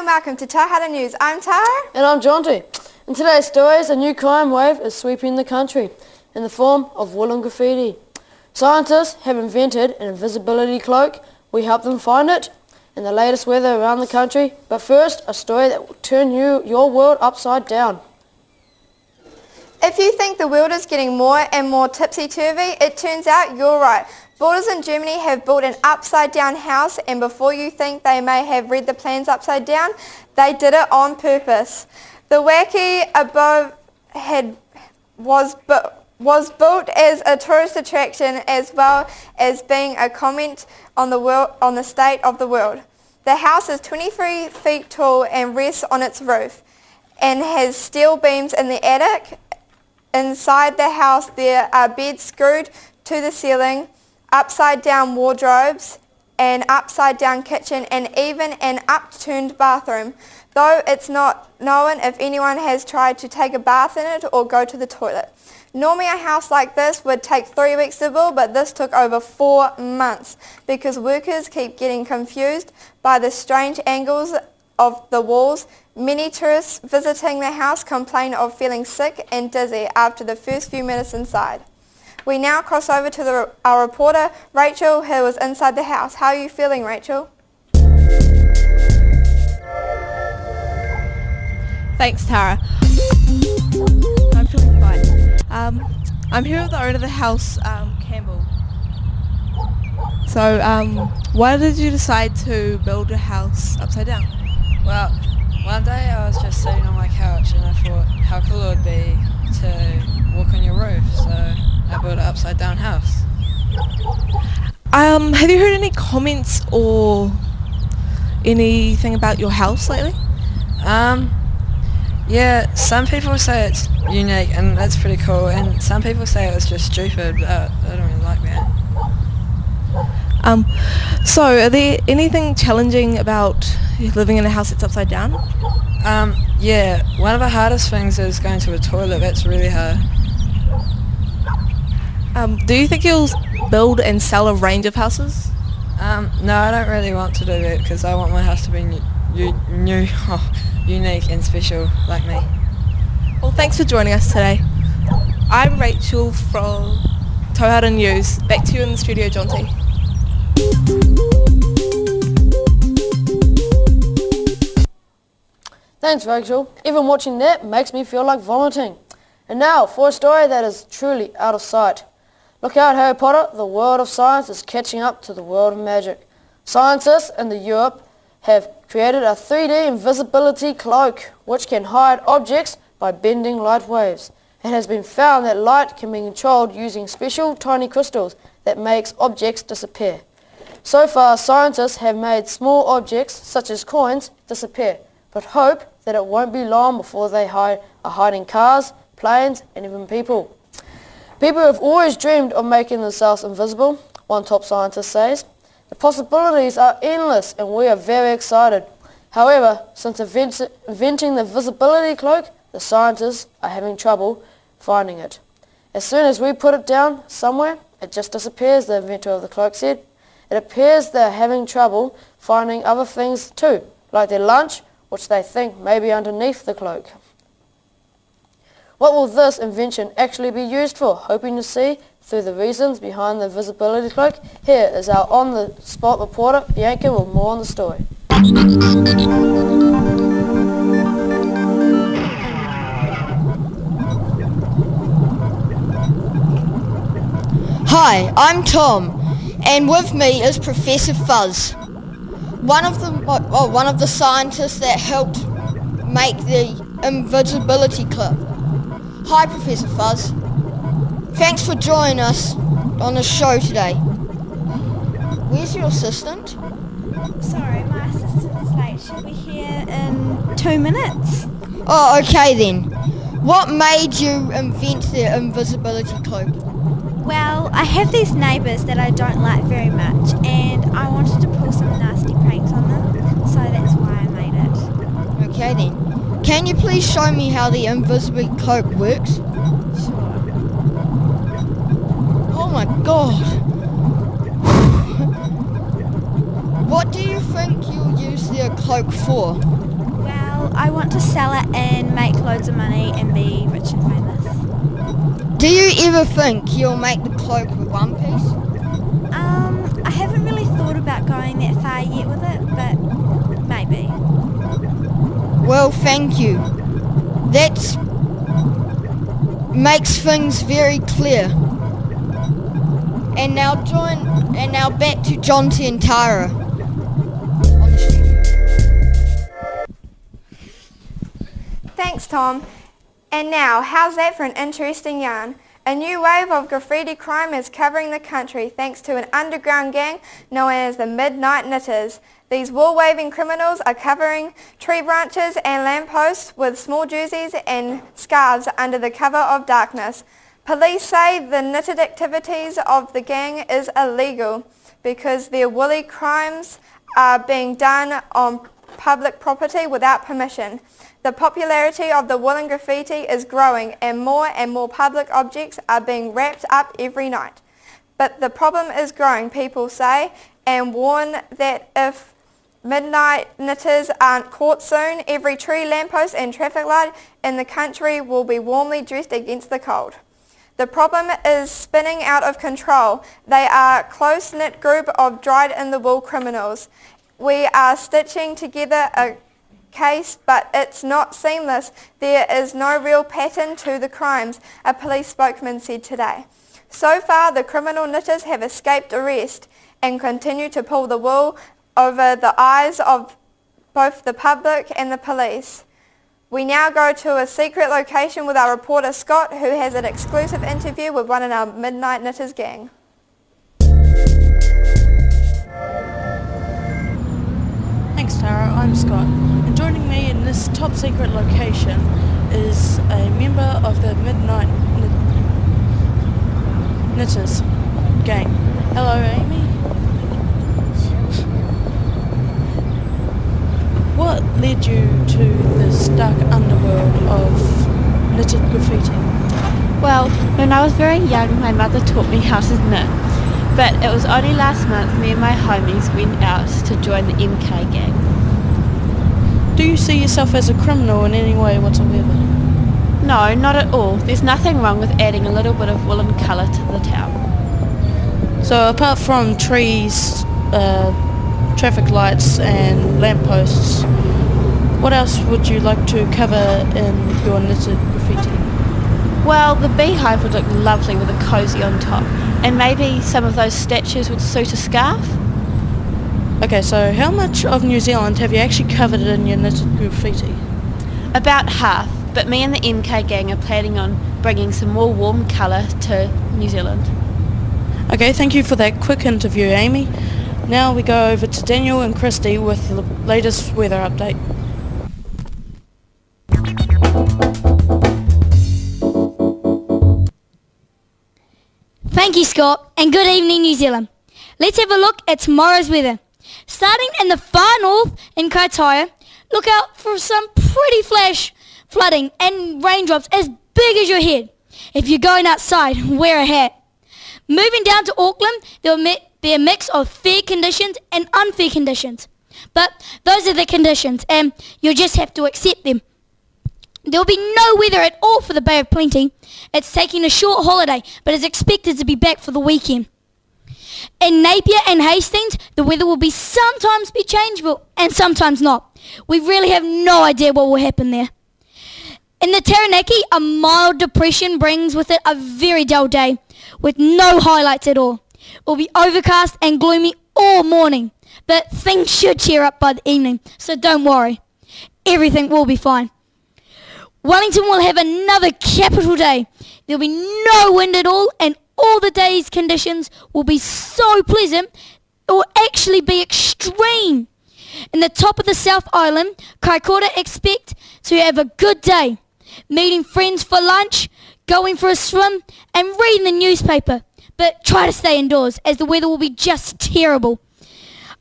welcome to Tauhara News. I'm Tara. And I'm Jonty. In today's stories, a new crime wave is sweeping the country in the form of woolen graffiti. Scientists have invented an invisibility cloak. We help them find it and the latest weather around the country. But first, a story that will turn your world upside down. If you think the world is getting more and more tipsy-turvy, it turns out you're right. Builders in Germany have built an upside-down house, and before you think they may have read the plans upside down, they did it on purpose. The wacky above was built as a tourist attraction as well as being a comment on the state of the world. The house is 23 feet tall and rests on its roof and has steel beams in the attic. Inside the house there are beds screwed to the ceiling, upside-down wardrobes, an upside-down kitchen, and even an upturned bathroom, though it's not known if anyone has tried to take a bath in it or go to the toilet. Normally a house like this would take 3 weeks to build, but this took over 4 months because workers keep getting confused by the strange angles of the walls. Many tourists visiting the house complain of feeling sick and dizzy after the first few minutes inside. We now cross over to our reporter, Rachel, who was inside the house. How are you feeling, Rachel? Thanks, Tara. I'm feeling fine. I'm here with the owner of the house, Campbell. So, why did you decide to build a house upside down? Well, one day I was just sitting on my couch and I thought how cool it would be to walk on your roof, so I built an upside down house. Have you heard any comments or anything about your house lately? Yeah, some people say it's unique and that's pretty cool, and some people say it was just stupid, but I don't really like that. So are there anything challenging about living in a house that's upside down? Yeah, one of the hardest things is going to a toilet. That's really hard. Do you think you'll build and sell a range of houses? No, I don't really want to do that because I want my house to be unique and special like me. Well, thanks for joining us today. I'm Rachel from Tauhara News. Back to you in the studio, Jonty. Thanks, Rachel. Even watching that makes me feel like vomiting. And now for a story that is truly out of sight. Look out, Harry Potter, the world of science is catching up to the world of magic. Scientists in Europe have created a 3D invisibility cloak which can hide objects by bending light waves. It has been found that light can be controlled using special tiny crystals that makes objects disappear. So far, scientists have made small objects such as coins disappear, but hope that it won't be long before they are hiding cars, planes, and even people. People have always dreamed of making themselves invisible, one top scientist says. The possibilities are endless and we are very excited. However, since inventing the visibility cloak, the scientists are having trouble finding it. As soon as we put it down somewhere, it just disappears, the inventor of the cloak said. It appears they're having trouble finding other things too, like their lunch, which they think may be underneath the cloak. What will this invention actually be used for? Hoping to see through the reasons behind the visibility cloak, here is our on-the-spot reporter, Bianca, with more on the story. Hi, I'm Tom, and with me is Professor Fuzz, one of the scientists that helped make the invisibility cloak. Hi, Professor Fuzz. Thanks for joining us on the show today. Where's your assistant? Sorry, my assistant's late. She'll be here in 2 minutes. Oh, okay then. What made you invent the invisibility cloak? Well, I have these neighbours that I don't like very much, and I wanted to pull some nasty pranks on them, so that's why I made it. Okay then. Can you please show me how the invisibility cloak works? Sure. Oh my god. What do you think you'll use the cloak for? Well, I want to sell it and make loads of money and be rich and famous. Do you ever think you'll make the cloak with one piece? I haven't really thought about going that far yet with it, but maybe. Well, thank you. That makes things very clear. And now back to Jonty and Tara on the studio. Thanks, Tom. And now, how's that for an interesting yarn? A new wave of graffiti crime is covering the country thanks to an underground gang known as the Midnight Knitters. These wall-waving criminals are covering tree branches and lampposts with small jerseys and scarves under the cover of darkness. Police say the knitted activities of the gang is illegal because their woolly crimes are being done on public property without permission. The popularity of the woolen graffiti is growing and more public objects are being wrapped up every night. But the problem is growing, people say, and warn that if midnight knitters aren't caught soon, every tree, lamppost and traffic light in the country will be warmly dressed against the cold. The problem is spinning out of control. They are a close-knit group of dried-in-the-wool criminals. We are stitching together a case, but it's not seamless. There is no real pattern to the crimes, a police spokesman said today. So far, the criminal knitters have escaped arrest and continue to pull the wool over the eyes of both the public and the police. We now go to a secret location with our reporter Scott, who has an exclusive interview with one of our Midnight Knitters gang. Thanks, Tara. I'm Scott, and joining me in this top secret location is a member of the Midnight Knitters gang. Hello, Amy. What led you to this dark underworld of knitted graffiti? Well, when I was very young, my mother taught me how to knit. But it was only last month me and my homies went out to join the MK gang. Do you see yourself as a criminal in any way whatsoever? No, not at all. There's nothing wrong with adding a little bit of woolen colour to the town. So apart from trees, traffic lights and lampposts, what else would you like to cover in your knitted graffiti? Well, the beehive would look lovely with a cosy on top, and maybe some of those statues would suit a scarf. Okay, so how much of New Zealand have you actually covered in your knitted graffiti? About half, but me and the MK gang are planning on bringing some more warm colour to New Zealand. Okay, thank you for that quick interview, Amy. Now we go over to Daniel and Christy with the latest weather update. Thank you, Scott, and good evening, New Zealand. Let's have a look at tomorrow's weather. Starting in the far north in Kaitaia, look out for some pretty flash flooding and raindrops as big as your head. If you're going outside, wear a hat. Moving down to Auckland, there will be a mix of fair conditions and unfair conditions. But those are the conditions, and you'll just have to accept them. There will be no weather at all for the Bay of Plenty. It's taking a short holiday, but is expected to be back for the weekend. In Napier and Hastings, the weather will be sometimes be changeable and sometimes not. We really have no idea what will happen there. In the Taranaki, a mild depression brings with it a very dull day, with no highlights at all. It will be overcast and gloomy all morning, but things should cheer up by the evening, so don't worry. Everything will be fine. Wellington will have another capital day. There will be no wind at all, and all the day's conditions will be so pleasant, it will actually be extreme. In the top of the South Island, Kaikoura expect to have a good day, meeting friends for lunch, going for a swim, and reading the newspaper. But try to stay indoors, as the weather will be just terrible.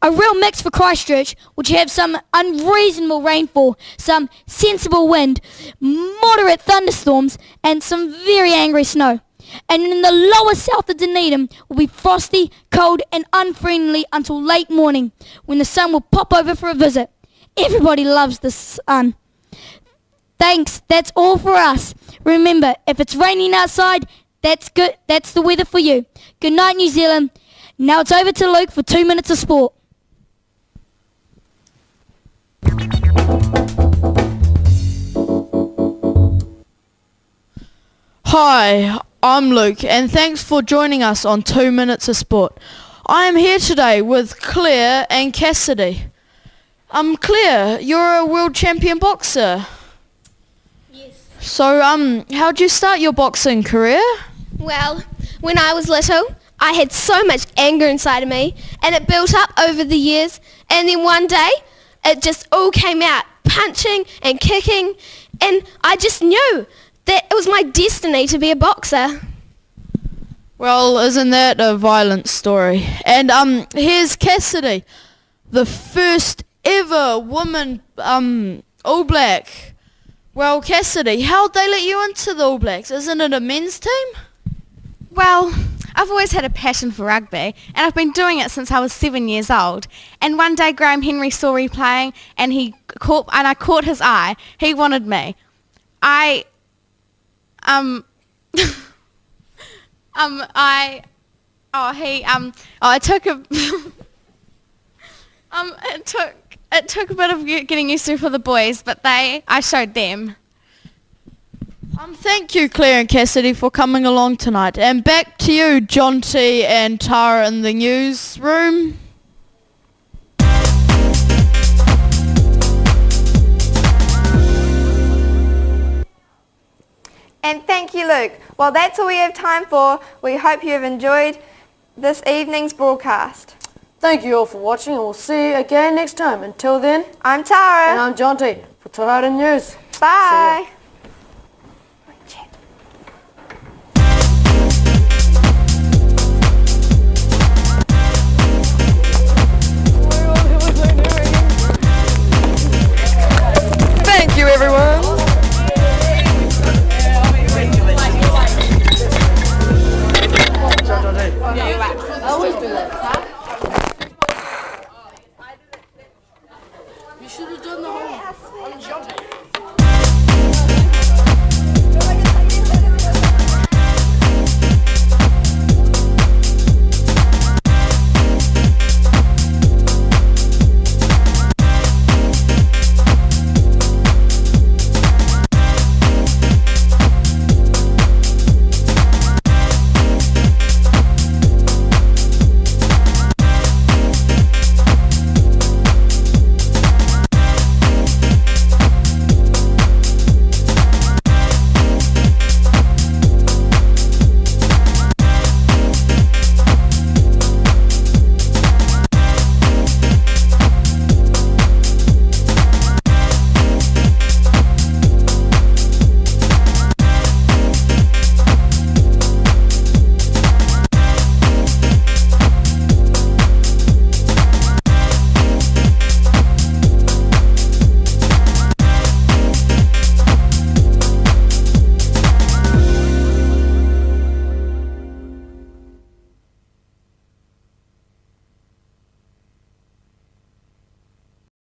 A real mix for Christchurch, which have some unreasonable rainfall, some sensible wind, moderate thunderstorms, and some very angry snow. And in the lower south of Dunedin will be frosty, cold, and unfriendly until late morning, when the sun will pop over for a visit. Everybody loves the sun. Thanks, that's all for us. Remember, if it's raining outside, that's good. That's the weather for you. Good night, New Zealand. Now it's over to Luke for 2 minutes of sport. Hi, I'm Luke, and thanks for joining us on 2 Minutes of Sport. I am here today with Claire and Cassidy. Claire, you're a world champion boxer. Yes. So, how'd you start your boxing career? Well, when I was little, I had so much anger inside of me, and it built up over the years, and then one day, it just all came out, punching and kicking, and I just knew that it was my destiny to be a boxer. Well, isn't that a violent story? And here's Cassidy, the first ever woman All Black. Well, Cassidy, how'd they let you into the All Blacks? Isn't it a men's team? Well, I've always had a passion for rugby, and I've been doing it since I was 7 years old. And one day Graham Henry saw me playing, and I caught his eye. He wanted me. I it took a bit of getting used to for the boys, but I showed them. Thank you, Claire and Cassidy, for coming along tonight. And back to you, John T and Tara in the newsroom. And thank you, Luke. Well, that's all we have time for. We hope you have enjoyed this evening's broadcast. Thank you all for watching, and we'll see you again next time. Until then, I'm Tara. and I'm John T for Tauhara News. Bye.